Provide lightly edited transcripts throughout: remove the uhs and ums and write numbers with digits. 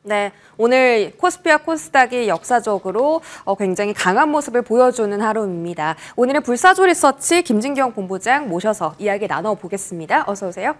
네, 오늘 코스피와 코스닥이 역사적으로 굉장히 강한 모습을 보여주는 하루입니다. 오늘은 불사조 리서치 김진경 본부장 모셔서 이야기 나눠보겠습니다. 어서 오세요.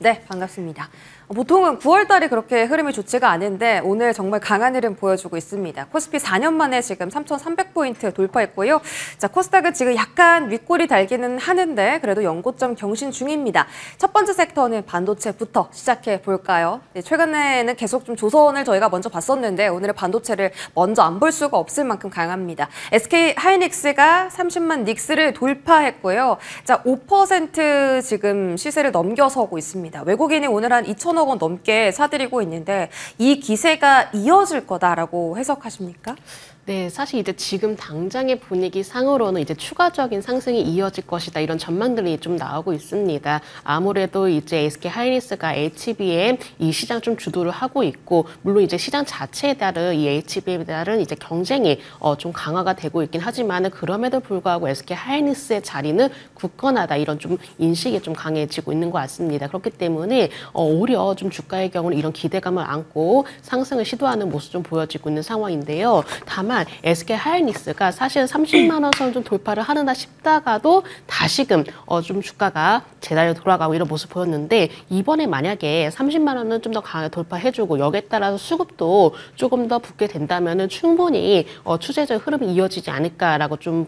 네, 반갑습니다. 보통은 9월 달이 그렇게 흐름이 좋지가 않은데 오늘 정말 강한 흐름 보여주고 있습니다. 코스피 4년 만에 지금 3,300포인트 돌파했고요. 자, 코스닥은 지금 약간 윗골이 달기는 하는데 그래도 연고점 경신 중입니다. 첫 번째 섹터는 반도체부터 시작해 볼까요? 네, 최근에는 계속 좀 조선을 저희가 먼저 봤었는데 오늘은 반도체를 먼저 안 볼 수가 없을 만큼 강합니다. SK 하이닉스가 30만 닉스를 돌파했고요. 자, 5% 지금 시세를 넘겨서고 있습니다. 외국인이 오늘 한 2,000억 원 넘게 사들이고 있는데 이 기세가 이어질 거다라고 해석하십니까? 네, 사실 이제 지금 당장의 분위기 상으로는 이제 추가적인 상승이 이어질 것이다 이런 전망들이 좀 나오고 있습니다. 아무래도 이제 SK 하이닉스가 HBM 이 시장 좀 주도를 하고 있고 물론 이제 시장 자체에 따른 이 HBM에 따른 이제 경쟁이 좀 강화가 되고 있긴 하지만은 그럼에도 불구하고 SK 하이닉스의 자리는 굳건하다 이런 좀 인식이 좀 강해지고 있는 것 같습니다. 그렇기 때문에 오히려 좀 주가의 경우는 이런 기대감을 안고 상승을 시도하는 모습 좀 보여지고 있는 상황인데요. 다만 SK 하이닉스가 사실 30만 원 선 좀 돌파를 하는다 싶다가도 다시금 좀 주가가 제자리로 돌아가고 이런 모습 보였는데 이번에 만약에 30만 원은 좀 더 강하게 돌파해주고 여기에 따라서 수급도 조금 더 붙게 된다면은 충분히 추세적 흐름이 이어지지 않을까라고 좀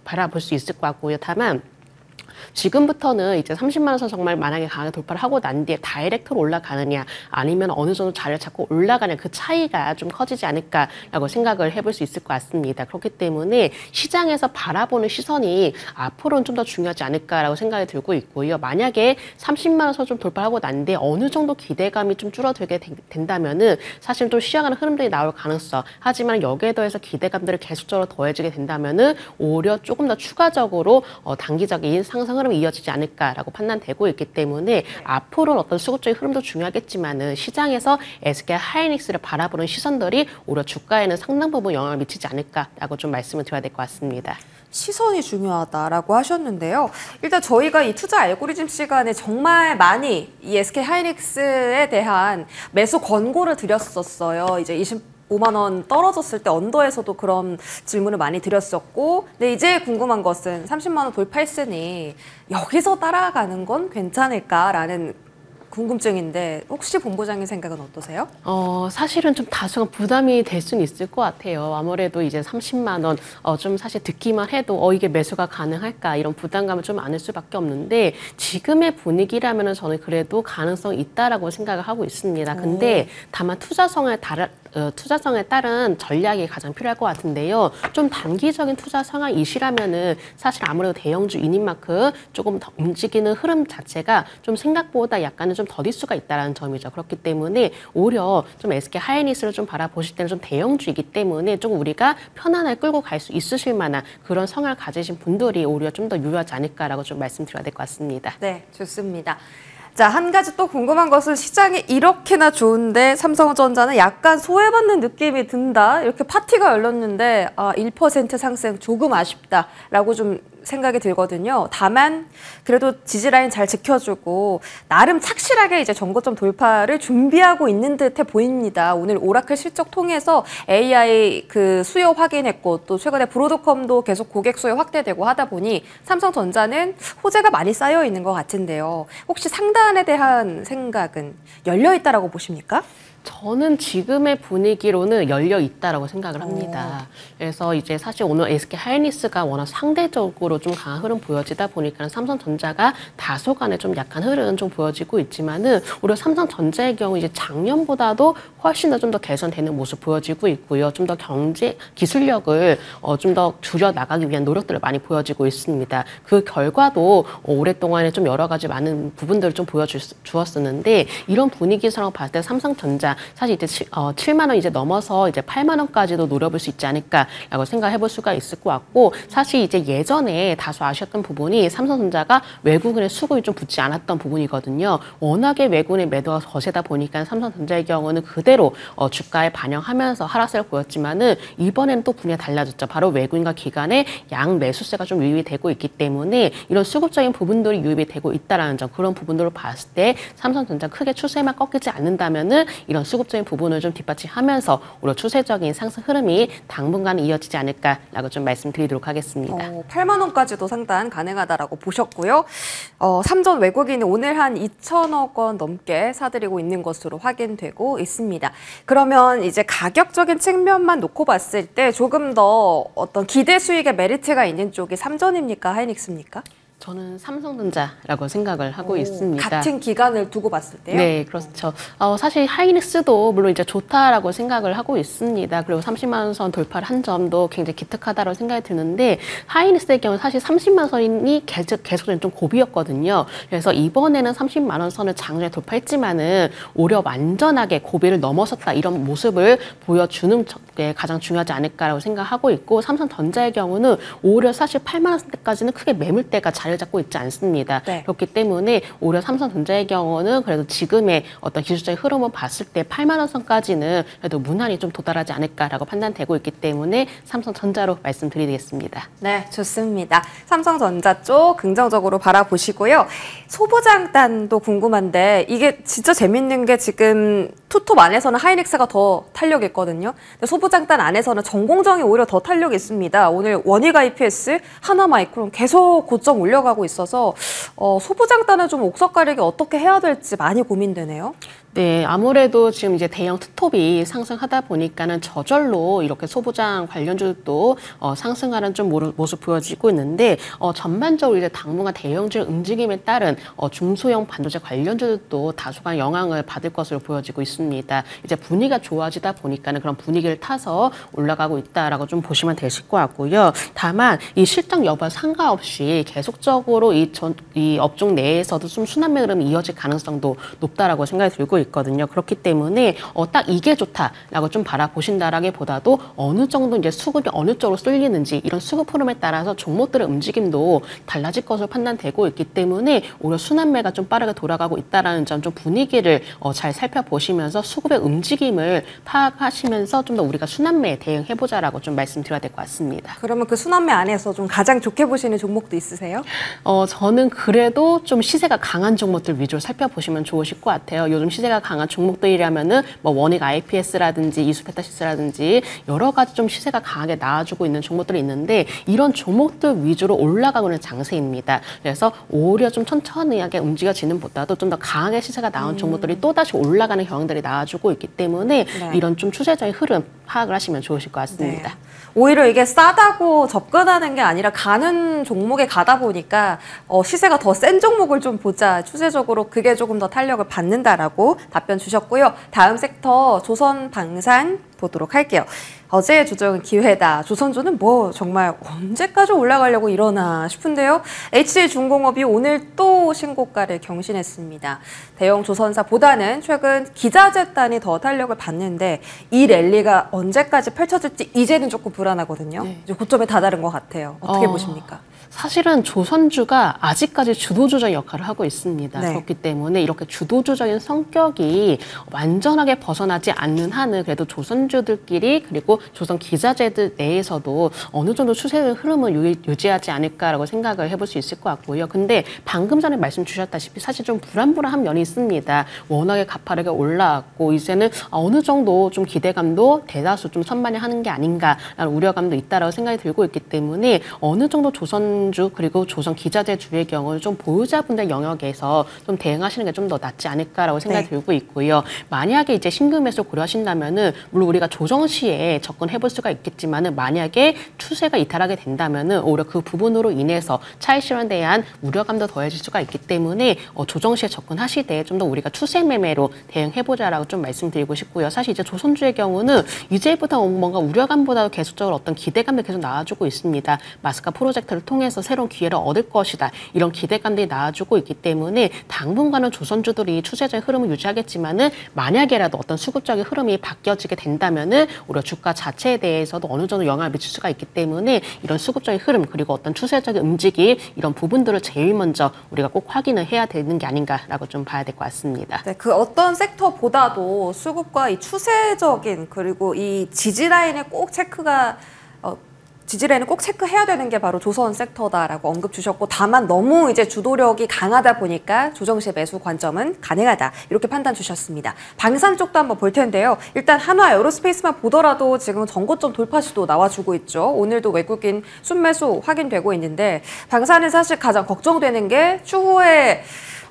바라볼 수 있을 것 같고요. 다만 지금부터는 이제 30만 원 선 정말 만약에 강하게 돌파를 하고 난 뒤에 다이렉트로 올라가느냐 아니면 어느 정도 자리를 잡고 올라가냐 그 차이가 좀 커지지 않을까라고 생각을 해볼 수 있을 것 같습니다. 그렇기 때문에 시장에서 바라보는 시선이 앞으로는 좀 더 중요하지 않을까라고 생각이 들고 있고요. 만약에 30만 원 선 좀 돌파하고 난 뒤에 어느 정도 기대감이 좀 줄어들게 된다면은 사실 좀 쉬어가는 흐름들이 나올 가능성 하지만 여기에 더해서 기대감들이 계속적으로 더해지게 된다면은 오히려 조금 더 추가적으로 단기적인 상승 흐름이 이어지지 않을까라고 판단되고 있기 때문에 앞으로는 어떤 수급적인 흐름도 중요하겠지만은 시장에서 SK 하이닉스를 바라보는 시선들이 오히려 주가에는 상당 부분 영향을 미치지 않을까라고 좀 말씀을 드려야 될 것 같습니다. 시선이 중요하다라고 하셨는데요. 일단 저희가 이 투자 알고리즘 시간에 정말 많이 이 SK 하이닉스에 대한 매수 권고를 드렸었어요. 이제 5만 원 떨어졌을 때 언더에서도 그런 질문을 많이 드렸었고 근데 이제 궁금한 것은 30만 원 돌파했으니 여기서 따라가는 건 괜찮을까라는 궁금증인데 혹시 본부장님 생각은 어떠세요? 사실은 좀 다소간 부담이 될 수는 있을 것 같아요. 아무래도 이제 30만 원, 좀 사실 듣기만 해도 이게 매수가 가능할까 이런 부담감을 좀 안을 수밖에 없는데 지금의 분위기라면은 저는 그래도 가능성이 있다라고 생각을 하고 있습니다. 근데 다만 투자성에 따른 전략이 가장 필요할 것 같은데요. 좀 단기적인 투자 상황이시라면은 사실 아무래도 대형주인인 만큼 조금 더 움직이는 흐름 자체가 좀 생각보다 약간은 좀 더딜 수가 있다는 점이죠. 그렇기 때문에 오히려 좀 SK 하이닉스를 좀 바라보실 때는 좀 대형주이기 때문에 조금 우리가 편안하게 끌고 갈 수 있으실 만한 그런 성향을 가지신 분들이 오히려 좀 더 유효하지 않을까라고 좀 말씀드려야 될 것 같습니다. 네, 좋습니다. 자, 한 가지 또 궁금한 것은 시장이 이렇게나 좋은데 삼성전자는 약간 소외받는 느낌이 든다. 이렇게 파티가 열렸는데 1% 상승 조금 아쉽다라고 좀 생각이 들거든요. 다만 그래도 지지라인 잘 지켜주고 나름 착실하게 이제 전고점 돌파를 준비하고 있는 듯해 보입니다. 오늘 오라클 실적 통해서 AI 그 수요 확인했고 또 최근에 브로드컴도 계속 고객 수요 확대되고 하다 보니 삼성전자는 호재가 많이 쌓여 있는 것 같은데요. 혹시 상단에 대한 생각은 열려 있다라고 보십니까? 저는 지금의 분위기로는 열려 있다라고 생각을 합니다. 그래서 이제 사실 오늘 SK 하이닉스가 워낙 상대적으로 좀 강한 흐름 보여지다 보니까 삼성전자가 다소간에 좀 약한 흐름 좀 보여지고 있지만은 오히려 삼성전자의 경우 이제 작년보다도 훨씬 더 좀 더 개선되는 모습 보여지고 있고요. 좀 더 경제 기술력을 좀 더 줄여 나가기 위한 노력들을 많이 보여지고 있습니다. 그 결과도 오랫동안에 좀 여러 가지 많은 부분들을 좀 보여주었었는데 이런 분위기상으로 봤을 때 삼성전자 사실 이제 7만 원 이제 넘어서 이제 8만 원까지도 노려볼 수 있지 않을까라고 생각해 볼 수가 있을 것 같고 사실 이제 예전에 다소 아쉬웠던 부분이 삼성전자가 외국인의 수급이 좀 붙지 않았던 부분이거든요. 워낙에 외국인의 매도가 거세다 보니까 삼성전자의 경우는 그대로 주가에 반영하면서 하락세를 보였지만은 이번에는 또 분위기가 달라졌죠. 바로 외국인과 기관의 양 매수세가 좀 유입이 되고 있기 때문에 이런 수급적인 부분들이 유입이 되고 있다라는 점 그런 부분들을 봤을 때 삼성전자 크게 추세만 꺾이지 않는다면은 이런 이런 수급적인 부분을 좀 뒷받침하면서 오히려 추세적인 상승 흐름이 당분간 이어지지 않을까라고 좀 말씀드리도록 하겠습니다. 8만 원까지도 상단 가능하다라고 보셨고요. 삼전 외국인이 오늘 한 2천억 원 넘게 사들이고 있는 것으로 확인되고 있습니다. 그러면 이제 가격적인 측면만 놓고 봤을 때 조금 더 어떤 기대 수익의 메리트가 있는 쪽이 삼전입니까? 하이닉스입니까? 저는 삼성전자라고 생각을 하고 있습니다. 같은 기간을 두고 봤을 때요? 네, 그렇죠. 사실 하이닉스도 물론 이제 좋다라고 생각을 하고 있습니다. 그리고 30만 원 선 돌파를 한 점도 굉장히 기특하다고 생각이 드는데 하이닉스의 경우 사실 30만 선이 계속적인 좀 고비였거든요. 그래서 이번에는 30만 원 선을 장중에 돌파했지만은 오히려 완전하게 고비를 넘어섰다 이런 모습을 보여주는 게 가장 중요하지 않을까라고 생각하고 있고 삼성전자의 경우는 오히려 사실 8만 원대까지는 크게 매물대가 자리를 잡고 있지 않습니다. 네. 그렇기 때문에 오히려 삼성전자의 경우는 그래도 지금의 어떤 기술적인 흐름을 봤을 때 8만 원 선까지는 그래도 무난히 좀 도달하지 않을까라고 판단되고 있기 때문에 삼성전자로 말씀드리겠습니다. 네, 좋습니다. 삼성전자 쪽 긍정적으로 바라보시고요. 소부장단도 궁금한데 이게 진짜 재밌는 게 지금 투톱 안에서는 하이닉스가 더 탄력이 있거든요. 근데 소부장단 안에서는 전공정이 오히려 더 탄력이 있습니다. 오늘 원익 IPS, 하나마이크론 계속 고점 올려가고 있어서 소부장단은 좀 옥석 가리기 어떻게 해야 될지 많이 고민되네요. 네, 아무래도 지금 이제 대형 투톱이 상승하다 보니까는 저절로 이렇게 소부장 관련주도 상승하는 좀 모습 보여지고 있는데 전반적으로 이제 당분간 대형주 움직임에 따른 중소형 반도체 관련주도 다소간 영향을 받을 것으로 보여지고 있습니다. 이제 분위기가 좋아지다 보니까는 그런 분위기를 타서 올라가고 있다라고 좀 보시면 되실 것 같고요. 다만 이 실적 여부와 상관없이 계속적으로 이 업종 내에서도 좀 순환매 흐름이 이어질 가능성도 높다라고 생각이 들고 있거든요. 그렇기 때문에 딱 이게 좋다라고 좀 바라보신다라기보다도 어느 정도 이제 수급이 어느 쪽으로 쏠리는지 이런 수급 흐름에 따라서 종목들의 움직임도 달라질 것으로 판단되고 있기 때문에 오히려 순환매가 좀 빠르게 돌아가고 있다라는 점 좀 분위기를 잘 살펴보시면서 수급의 움직임을 파악하시면서 좀 더 우리가 순환매에 대응해보자라고 좀 말씀드려야 될 것 같습니다. 그러면 그 순환매 안에서 좀 가장 좋게 보시는 종목도 있으세요? 저는 그래도 좀 시세가 강한 종목들 위주로 살펴보시면 좋으실 것 같아요. 요즘 시세가 강한 종목들이라면은 뭐 원익 IPS라든지 이수페타시스라든지 여러 가지 좀 시세가 강하게 나와주고 있는 종목들이 있는데 이런 종목들 위주로 올라가고 있는 장세입니다. 그래서 오히려 좀 천천히하게 움직여지는 보다도 좀 더 강하게 시세가 나온 종목들이 또다시 올라가는 경향들이 나와주고 있기 때문에 네. 이런 좀 추세적인 흐름 파악을 하시면 좋으실 것 같습니다. 네. 오히려 이게 싸다고 접근하는 게 아니라 가는 종목에 가다 보니까 시세가 더 센 종목을 좀 보자. 추세적으로 그게 조금 더 탄력을 받는다라고 답변 주셨고요. 다음 섹터 조선방산 보도록 할게요. 어제의 조정은 기회다. 조선주는 뭐 정말 언제까지 올라가려고 이러나 싶은데요. HJ중공업이 오늘 또 신고가를 경신했습니다. 대형 조선사보다는 최근 기자재단이 더 탄력을 받는데 이 랠리가 언제까지 펼쳐질지 이제는 조금 불안하거든요. 네. 이제 고점에 다다른 것 같아요. 어떻게 보십니까? 사실은 조선주가 아직까지 주도주적 역할을 하고 있습니다. 네. 그렇기 때문에 이렇게 주도주적인 성격이 완전하게 벗어나지 않는 한은 그래도 조선주들끼리 그리고 조선 기자재들 내에서도 어느 정도 추세의 흐름을 유지하지 않을까라고 생각을 해볼 수 있을 것 같고요. 근데 방금 전에 말씀 주셨다시피 사실 좀 불안불안한 면이 있습니다. 워낙에 가파르게 올라왔고 이제는 어느 정도 좀 기대감도 대다수 좀 선반영하는 게 아닌가라는 우려감도 있다라고 생각이 들고 있기 때문에 어느 정도 조선주 그리고 조선 기자재주의 경우는 좀 보유자분들 영역에서 좀 대응하시는 게 좀 더 낫지 않을까라고 생각이 네. 들고 있고요. 만약에 이제 신규 매수 고려하신다면은 물론 우리가 조정 시에 접근해볼 수가 있겠지만은 만약에 추세가 이탈하게 된다면은 오히려 그 부분으로 인해서 차익 실현에 대한 우려감도 더해질 수가 있기 때문에 조정 시에 접근하시되 좀 더 우리가 추세 매매로 대응해보자라고 좀 말씀드리고 싶고요. 사실 이제 조선주의 경우는 이제부터 뭔가 우려감보다 계속적으로 어떤 기대감도 계속 나와주고 있습니다. 마스카 프로젝트를 통해서 새로운 기회를 얻을 것이다. 이런 기대감들이 나와주고 있기 때문에 당분간은 조선주들이 추세적인 흐름을 유지하겠지만은 만약에라도 어떤 수급적인 흐름이 바뀌어지게 된다면은 오히려 주가 자체에 대해서도 어느 정도 영향을 미칠 수가 있기 때문에 이런 수급적인 흐름 그리고 어떤 추세적인 움직임 이런 부분들을 제일 먼저 우리가 꼭 확인을 해야 되는 게 아닌가라고 좀 봐야 될 것 같습니다. 네, 그 어떤 섹터보다도 수급과 이 추세적인 그리고 이 지지 라인에 꼭 체크가 지지레는 꼭 체크해야 되는 게 바로 조선 섹터다라고 언급 주셨고, 다만 너무 이제 주도력이 강하다 보니까 조정 시 매수 관점은 가능하다, 이렇게 판단 주셨습니다. 방산 쪽도 한번 볼 텐데요. 일단 한화 에어로스페이스만 보더라도 지금 전고점 돌파 시도 나와주고 있죠. 오늘도 외국인 순매수 확인되고 있는데, 방산은 사실 가장 걱정되는 게 추후에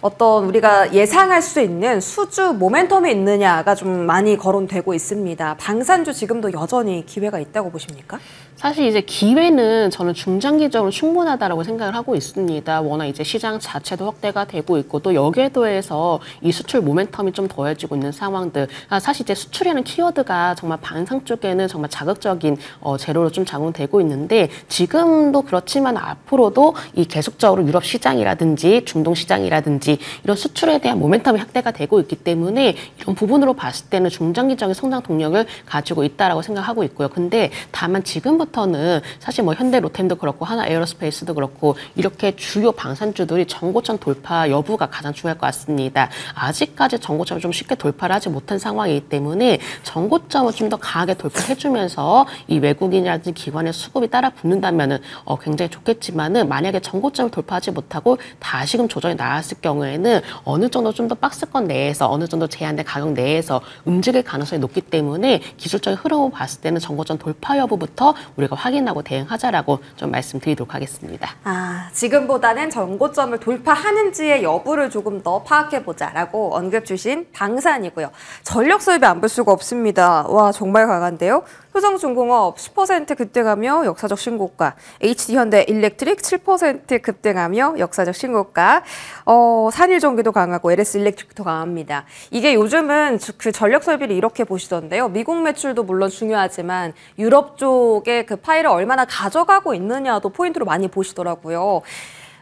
어떤 우리가 예상할 수 있는 수주 모멘텀이 있느냐가 좀 많이 거론되고 있습니다. 방산주 지금도 여전히 기회가 있다고 보십니까? 사실 이제 기회는 저는 중장기적으로 충분하다라고 생각을 하고 있습니다. 워낙 이제 시장 자체도 확대가 되고 있고, 또 여기에 더해서 이 수출 모멘텀이 좀 더해지고 있는 상황들. 사실 이제 수출이라는 키워드가 정말 방산 쪽에는 정말 자극적인 재료로 좀 작용되고 있는데, 지금도 그렇지만 앞으로도 이 계속적으로 유럽 시장이라든지 중동 시장이라든지 이런 수출에 대한 모멘텀이 확대가 되고 있기 때문에 이런 부분으로 봤을 때는 중장기적인 성장 동력을 가지고 있다라고 생각하고 있고요. 근데 다만 지금부터는 사실 뭐 현대 로템도 그렇고 하나 에어로스페이스도 그렇고 이렇게 주요 방산주들이 전고점 돌파 여부가 가장 중요할 것 같습니다. 아직까지 전고점을 좀 쉽게 돌파를 하지 못한 상황이기 때문에 전고점을 좀 더 강하게 돌파해주면서 이 외국인이라든지 기관의 수급이 따라 붙는다면은 굉장히 좋겠지만은, 만약에 전고점을 돌파하지 못하고 다시금 조정이 나왔을 경우에는 어느 정도 좀 더 박스권 내에서, 어느 정도 제한된 가격 내에서 움직일 가능성이 높기 때문에 기술적인 흐름을 봤을 때는 전고점 돌파 여부부터 우리가 확인하고 대응하자라고 좀 말씀드리도록 하겠습니다. 지금보다는 전고점을 돌파하는지의 여부를 조금 더 파악해보자라고 언급 주신 방산이고요. 전력 수입이 안 볼 수가 없습니다. 와, 정말 강한데요. 효성중공업 10% 급등하며 역사적 신고가, HD현대 일렉트릭 7% 급등하며 역사적 신고가, 산일전기도 강하고 LS 일렉트릭도 강합니다. 이게 요즘은 그 전력 설비를 이렇게 보시던데요. 미국 매출도 물론 중요하지만 유럽 쪽에 그 파일을 얼마나 가져가고 있느냐도 포인트로 많이 보시더라고요.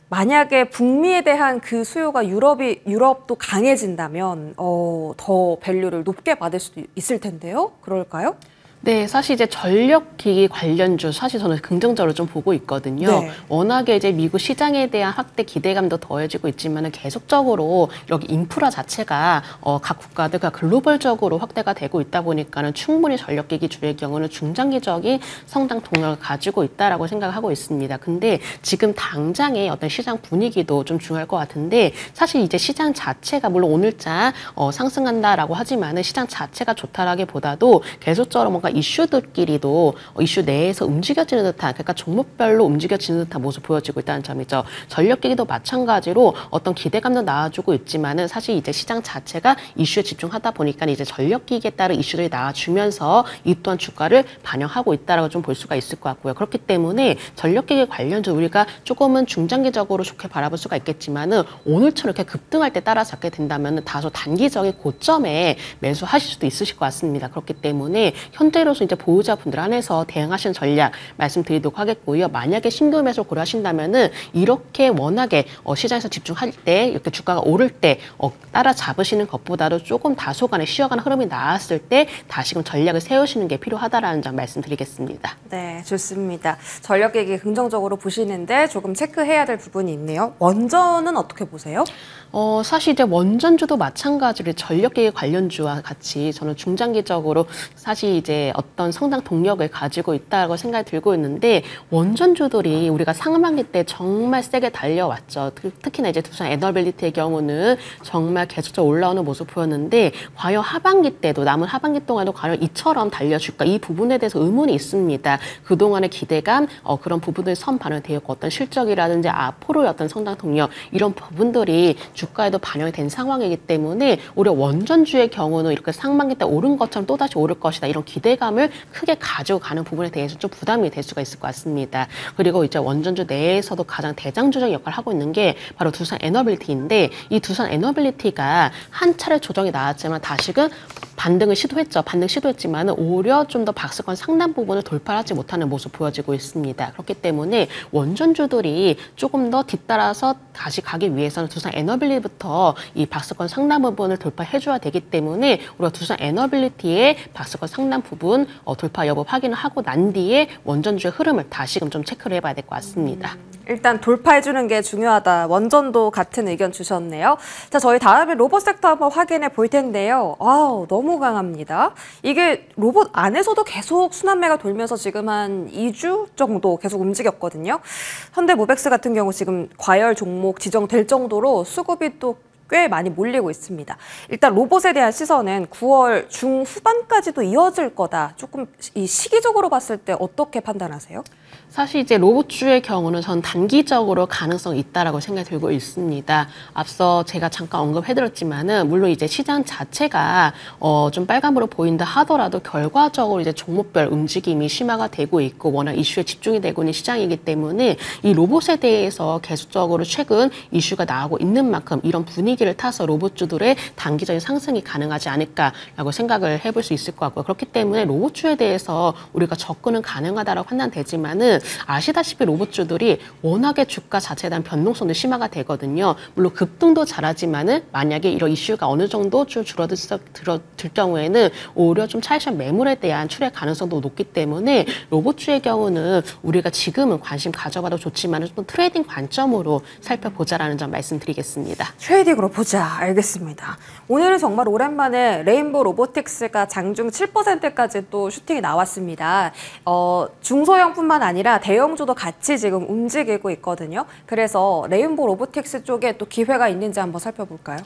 만약에 북미에 대한 그 수요가 유럽도 강해진다면 더 밸류를 높게 받을 수도 있을 텐데요. 그럴까요? 네, 사실 이제 전력기기 관련주 사실 저는 긍정적으로 좀 보고 있거든요. 네. 워낙에 이제 미국 시장에 대한 확대 기대감도 더해지고 있지만은 계속적으로 이렇게 인프라 자체가 각 국가들과 글로벌적으로 확대가 되고 있다 보니까는 충분히 전력기기주의 경우는 중장기적인 성장 동력을 가지고 있다라고 생각하고 있습니다. 근데 지금 당장의 어떤 시장 분위기도 좀 중요할 것 같은데, 사실 이제 시장 자체가 물론 오늘자 상승한다라고 하지만은 시장 자체가 좋다라기보다도 계속적으로 뭔가 이슈들끼리도 이슈 내에서 움직여지는 듯한, 그러니까 종목별로 움직여지는 듯한 모습 보여지고 있다는 점이죠. 전력기기도 마찬가지로 어떤 기대감도 나와주고 있지만은 사실 이제 시장 자체가 이슈에 집중하다 보니까 이제 전력기기에 따른 이슈들이 나와주면서 이 또한 주가를 반영하고 있다라고 좀 볼 수가 있을 것 같고요. 그렇기 때문에 전력기기 관련주 우리가 조금은 중장기적으로 좋게 바라볼 수가 있겠지만은 오늘처럼 이렇게 급등할 때 따라잡게 된다면은 다소 단기적인 고점에 매수하실 수도 있으실 것 같습니다. 그렇기 때문에 현재로서 이제 보유자분들 안에서 대응하시는 전략 말씀드리도록 하겠고요. 만약에 신규 매수 고려하신다면은 이렇게 워낙에 시장에서 집중할 때, 이렇게 주가가 오를 때 따라잡으시는 것보다도 조금 다소간의 쉬어가는 흐름이 나왔을 때 다시금 전략을 세우시는 게 필요하다라는 점 말씀드리겠습니다. 네, 좋습니다. 전력기기 긍정적으로 보시는데 조금 체크해야 될 부분이 있네요. 원전은 어떻게 보세요? 사실 이제 원전주도 마찬가지로 전력기기 관련주와 같이 저는 중장기적으로 사실 이제 어떤 성장 동력을 가지고 있다고 생각이 들고 있는데, 원전주들이 우리가 상반기 때 정말 세게 달려왔죠. 특히나 이제 두산 에너빌리티의 경우는 정말 계속적으로 올라오는 모습 보였는데, 과연 하반기 때도, 남은 하반기 동안도 과연 이처럼 달려줄까? 이 부분에 대해서 의문이 있습니다. 그동안의 기대감, 그런 부분들이 선반영되었고, 어떤 실적이라든지 앞으로의 어떤 성장 동력, 이런 부분들이 주가에도 반영이 된 상황이기 때문에 오히려 원전주의 경우는 이렇게 상반기 때 오른 것처럼 또다시 오를 것이다, 이런 기대감을 크게 가지고 가는 부분에 대해서 좀 부담이 될 수가 있을 것 같습니다. 그리고 이제 원전주 내에서도 가장 대장주적 역할을 하고 있는 게 바로 두산 에너빌리티인데, 이 두산 에너빌리티가 한 차례 조정이 나왔지만 다시금 반등을 시도했죠. 반등 시도했지만 오히려 좀 더 박스권 상단 부분을 돌파하지 못하는 모습 보여지고 있습니다. 그렇기 때문에 원전주들이 조금 더 뒤따라서 다시 가기 위해서는 두산 에너빌리티부터 이 박스권 상단 부분을 돌파해줘야 되기 때문에 우리가 두산 에너빌리티의 박스권 상단 부분 돌파 여부 확인을 하고 난 뒤에 원전주의 흐름을 다시금 좀 체크를 해봐야 될 것 같습니다. 일단 돌파해주는 게 중요하다. 원전도 같은 의견 주셨네요. 자, 저희 다음에 로봇 섹터 한번 확인해 볼 텐데요. 아우, 너무 강합니다. 이게 로봇 안에서도 계속 순환매가 돌면서 지금 한 2주 정도 계속 움직였거든요. 현대모백스 같은 경우 지금 과열 종목 지정될 정도로 수급이 또 꽤 많이 몰리고 있습니다. 일단 로봇에 대한 시선은 9월 중후반까지도 이어질 거다. 조금 이 시기적으로 봤을 때 어떻게 판단하세요? 사실 이제 로봇주의 경우는 전 단기적으로 가능성이 있다라고 생각이 들고 있습니다. 앞서 제가 잠깐 언급해드렸지만은 물론 이제 시장 자체가 좀 빨간불로 보인다 하더라도 결과적으로 이제 종목별 움직임이 심화가 되고 있고 워낙 이슈에 집중이 되고 있는 시장이기 때문에 이 로봇에 대해서 계속적으로 최근 이슈가 나오고 있는 만큼 이런 분위기를 타서 로봇주들의 단기적인 상승이 가능하지 않을까라고 생각을 해볼 수 있을 것 같고요. 그렇기 때문에 로봇주에 대해서 우리가 접근은 가능하다라고 판단되지만은 아시다시피 로봇주들이 워낙에 주가 자체에 대한 변동성도 심화가 되거든요. 물론 급등도 잘하지만은 만약에 이런 이슈가 어느 정도 좀 줄어들 경우에는 오히려 좀 차익실현 매물에 대한 출회 가능성도 높기 때문에 로봇주의 경우는 우리가 지금은 관심 가져봐도 좋지만 좀 트레이딩 관점으로 살펴보자라는 점 말씀드리겠습니다. 트레이딩으로 보자. 알겠습니다. 오늘은 정말 오랜만에 레인보우 로보틱스가 장중 7%까지 또 슈팅이 나왔습니다. 중소형뿐만 아니라 대형주도 같이 지금 움직이고 있거든요. 그래서 레인보우 로보틱스 쪽에 또 기회가 있는지 한번 살펴볼까요?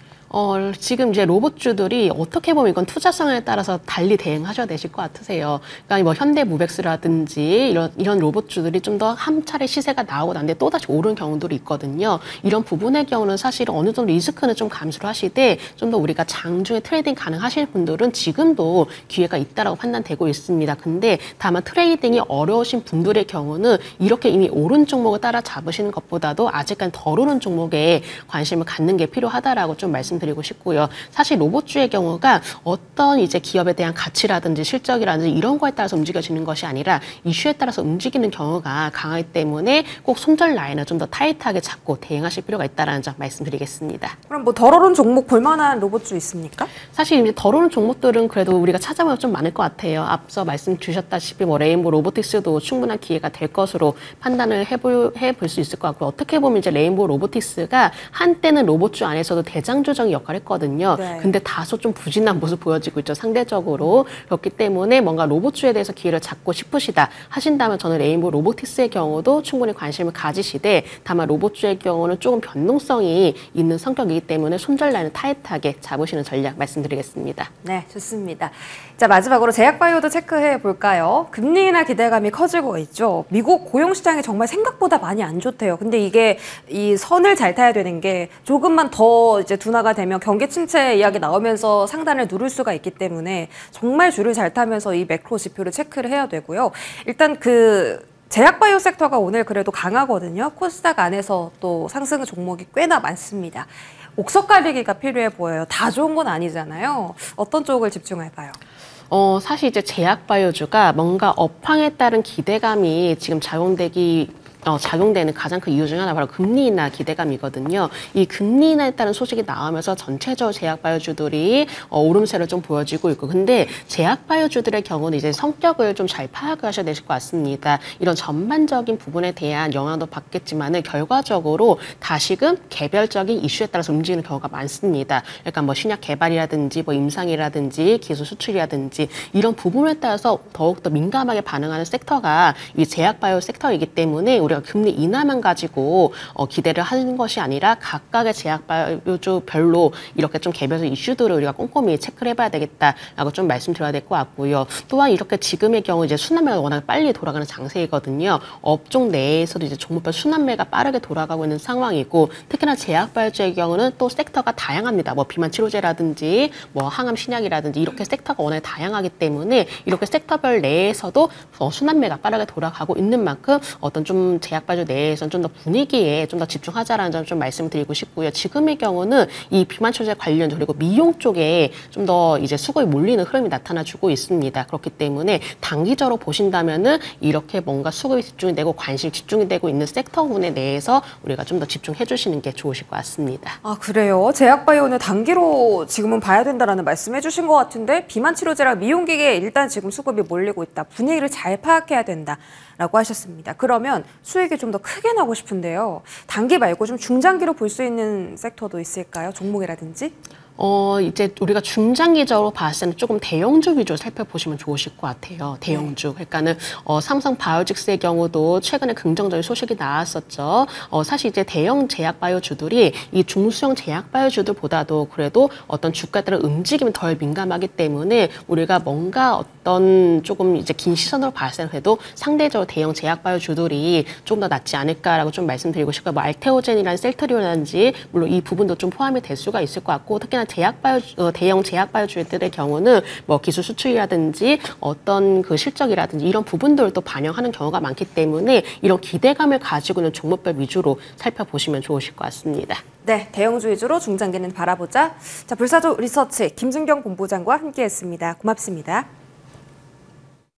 지금 이제 로봇주들이 어떻게 보면 이건 투자성에 따라서 달리 대응하셔야 되실 것 같으세요. 그러니까 뭐 현대모백스라든지 이런 로봇주들이 좀 더 한 차례 시세가 나오고 난데 또다시 오른 경우들이 있거든요. 이런 부분의 경우는 사실 어느 정도 리스크는 좀 감수를 하시되 좀 더 우리가 장중에 트레이딩 가능하실 분들은 지금도 기회가 있다라고 판단되고 있습니다. 근데 다만 트레이딩이 어려우신 분들의 경우는 이렇게 이미 오른 종목을 따라 잡으시는 것보다도 아직까지 덜 오른 종목에 관심을 갖는 게 필요하다라고 좀 말씀드리고 싶고요. 사실 로봇주의 경우가 어떤 이제 기업에 대한 가치라든지 실적이라든지 이런 거에 따라서 움직여지는 것이 아니라 이슈에 따라서 움직이는 경우가 강하기 때문에 꼭 손절 라인을 좀 더 타이트하게 잡고 대응하실 필요가 있다는 점 말씀드리겠습니다. 그럼 뭐 덜 오른 종목 볼만한 로봇주 있습니까? 사실 이제 덜 오른 종목들은 그래도 우리가 찾아보면 좀 많을 것 같아요. 앞서 말씀 주셨다시피 뭐 레인보우 로보틱스도 충분한 기회가 될 것으로 판단을 해볼 수 있을 것 같고 어떻게 보면 이제 레인보우 로보틱스가 한때는 로봇주 안에서도 대장 조정의 역할을 했거든요. 네. 근데 다소 좀 부진한 모습 보여지고 있죠. 상대적으로. 그렇기 때문에 뭔가 로봇주에 대해서 기회를 잡고 싶으시다 하신다면 저는 레인보우 로보틱스의 경우도 충분히 관심을 가지시되 다만 로봇주의 경우는 조금 변동성이 있는 성격이기 때문에 손절 라인을 타이트하게 잡으시는 전략 말씀드리겠습니다. 네, 좋습니다. 자, 마지막으로 제약바이오도 체크해 볼까요? 금리 인하 기대감이 커지고 있죠. 미국 고용시장이 정말 생각보다 많이 안 좋대요. 근데 이게 이 선을 잘 타야 되는 게 조금만 더 이제 둔화가 되면 경기 침체 이야기 나오면서 상단을 누를 수가 있기 때문에 정말 줄을 잘 타면서 이 매크로 지표를 체크를 해야 되고요. 일단 제약바이오 섹터가 오늘 그래도 강하거든요. 코스닥 안에서 또 상승 종목이 꽤나 많습니다. 옥석 가리기가 필요해 보여요. 다 좋은 건 아니잖아요. 어떤 쪽을 집중할까요? 사실 이제 제약바이오주가 뭔가 업황에 따른 기대감이 지금 작용되는 가장 큰 이유 중에 하나 바로 금리 인하 기대감이거든요. 이 금리 인하에 따른 소식이 나오면서 전체적으로 제약바이오주들이 오름세를 좀 보여지고 있고 근데 제약바이오주들의 경우는 이제 성격을 좀 잘 파악하셔야 되실 것 같습니다. 이런 전반적인 부분에 대한 영향도 받겠지만은 결과적으로 다시금 개별적인 이슈에 따라서 움직이는 경우가 많습니다. 그러니까 뭐 신약 개발이라든지 뭐 임상이라든지 기술 수출이라든지 이런 부분에 따라서 더욱더 민감하게 반응하는 섹터가 이 제약바이오 섹터이기 때문에 우리가 금리 인하만 가지고 기대를 하는 것이 아니라 각각의 제약바이오주별로 이렇게 좀 개별적 이슈들을 우리가 꼼꼼히 체크를 해봐야 되겠다라고 좀 말씀드려야 될 것 같고요. 또한 이렇게 지금의 경우 이제 순환매가 워낙 빨리 돌아가는 장세이거든요. 업종 내에서도 이제 종목별 순환매가 빠르게 돌아가고 있는 상황이고 특히나 제약바이오주의 경우는 또 섹터가 다양합니다. 뭐 비만 치료제라든지 뭐 항암 신약이라든지 이렇게 섹터가 워낙 다양하기 때문에 이렇게 섹터별 내에서도 순환매가 빠르게 돌아가고 있는 만큼 어떤 좀 제약바이오 내에서는 좀 더 분위기에 좀 더 집중하자라는 점 좀 말씀드리고 싶고요. 지금의 경우는 이 비만 치료제 관련 그리고 미용 쪽에 좀 더 이제 수급이 몰리는 흐름이 나타나주고 있습니다. 그렇기 때문에 단기적으로 보신다면은 이렇게 뭔가 수급이 집중이 되고 관심이 집중이 되고 있는 섹터군에 대해서 우리가 좀 더 집중해 주시는 게 좋으실 것 같습니다. 아, 그래요? 제약바이오는 단기로 지금은 봐야 된다라는 말씀해 주신 것 같은데 비만 치료제랑 미용기계에 일단 지금 수급이 몰리고 있다. 분위기를 잘 파악해야 된다라고 하셨습니다. 그러면 수익이 좀 더 크게 나고 싶은데요. 단기 말고 좀 중장기로 볼 수 있는 섹터도 있을까요? 종목이라든지? 이제 우리가 중장기적으로 봤을 때는 조금 대형주 위주로 살펴보시면 좋으실 것 같아요. 대형주. 그러니까는 삼성 바이오직스의 경우도 최근에 긍정적인 소식이 나왔었죠. 사실 이제 대형 제약 바이오주들이 이 중소형 제약 바이오주들보다도 그래도 어떤 주가들의 움직임이 덜 민감하기 때문에 우리가 뭔가 어떤 조금 이제 긴 시선으로 봤을 때 그래도 상대적으로 대형 제약 바이오주들이 조금 더 낫지 않을까라고 좀 말씀드리고 싶고요. 뭐 알테오젠이라는 셀트리온이라든지 물론 이 부분도 좀 포함이 될 수가 있을 것 같고 특히나 대형 제약 바이오주들의 경우는 뭐 기술 수출이라든지 어떤 그 실적이라든지 이런 부분들을 또 반영하는 경우가 많기 때문에 이런 기대감을 가지고 있는 종목별 위주로 살펴보시면 좋으실 것 같습니다. 네, 대형주 위주로 중장기는 바라보자. 자, 불사조 리서치 김준경 본부장과 함께했습니다. 고맙습니다.